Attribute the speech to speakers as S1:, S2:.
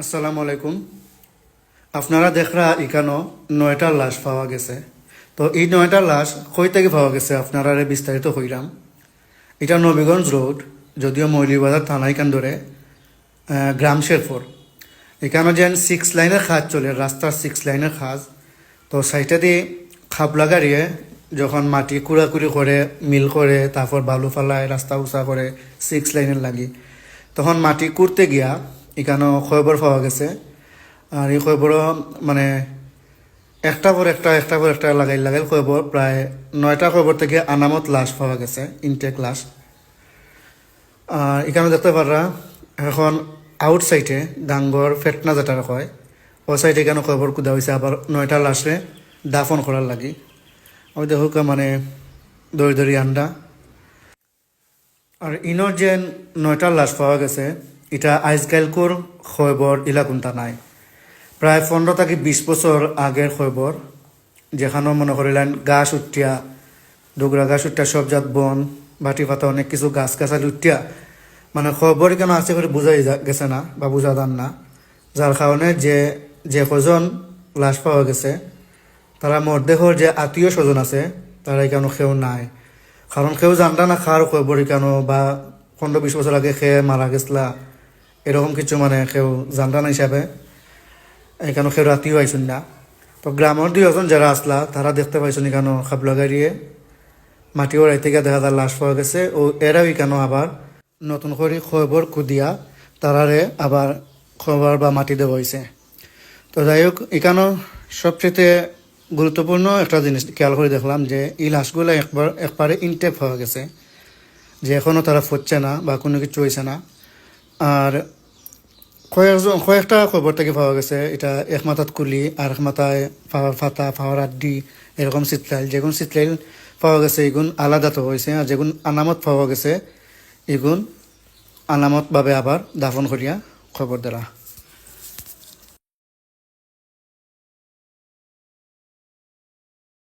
S1: আসসালামু আলাইকুম। আপনারা দেখরা এখানো 9টা লাশ পাওয়া গেছে। তো এই 9টা লাশ কই থেকে পাওয়া গেছে আপনারা বিস্তারিত হইলাম। এটা নবীগঞ্জ রোড, যদিও মৌলভীবাজার থানা এখান ধরে গ্রাম শেরপুর। এখানে যেন 6 লাইনের খাজ চলে, রাস্তার 6 লাইনের খাজ। তো সাইডে দিয়ে খাপলা গাড়িয়ে যখন মাটি কুড়াকুড়ি করে মিল করে, তারপর বালু ফালায়, রাস্তা উঁচা করে 6 লাইনের লাগি, তখন মাটি কুড়তে গিয়া এখানেও খবর পাওয়া গেছে। আর এই খবর মানে একটা পর একটা লাগাই লাগাই খবর, প্রায় 9টা খবর থেকে আনামত লাশ পাওয়া গেছে, ইনটেক লাশ। আর এখানে দেখতে পাররা এখন আউট সাইডে ডাঙ্গর ফেটনা যেটা কয়, ও সাইডে কেন খবর কুদা হয়েছে আবার 9টা লাশে দাফন করার লাগি। আমি দেখুক মানে দড়ি আন্ডা। আর ইনোর যে 9টা লাশ পাওয়া গেছে, এটা আইজকালকুর খবর ইলাকুন্তা নাই, প্রায় 15 থেকে 20 বছর আগের খবর। যেখানেও মনে করিলেন গাছ উঠিয়া, ডুগরা গাছ উঠিয়া, সব জাত বন বাটি পাতা অনেক কিছু গাছ গাছালি উঠিয়া, মানে খবর কেন আছে করে বোঝাই গেছে না বা বোঝা যান না। যার কারণে যে কজন লাশ পাওয়া গেছে, তারা মরদেহর যে আত্মীয় স্বজন আছে তারা এখানে কেউ নাই। কারণ কেউ জানতা না খার খবর কেন, বা 15-20 বছর আগে খেয়ে মারা গেছলা, এরকম কিছু মানে কেউ জানতা না হিসাবে এখানে কেউ রাতিও আইসুন না। তো গ্রামের 2 জন যারা আসলা তারা দেখতে পাইছেন এখানে খাবলা গাড়িয়ে মাটি ওড়াই থেকে দেখা যায় লাশ পাওয়া গেছে। ও এরাও এখানে আবার নতুন করে খবর কুদিয়া তারারে আবার খবর বা মাটি দেওয়া হয়েছে। তো যাই হোক, এখানেও সবচেয়ে গুরুত্বপূর্ণ একটা জিনিস খেয়াল করে দেখলাম যে এই লাশগুলো একবারে ইনটেক হয়ে গেছে, যে এখনও তারা ফুটছে না বা কোনো কিছু হয়েছে না। আর কয়েকটা খবর থেকে পাওয়া গেছে এটা এক মাথাত কুলি আর এক মাথায় ফাতা ফাওয়ার আড্ডি, এরকম চিতলাইল। যেগুন চিতলাইল পাওয়া গেছে এগুন আলাদা তো হয়েছে, আর যেগুন আনামত পাওয়া গেছে এগুন আনামত ভাবে আবার দাফন করিয়া খবর দেলা।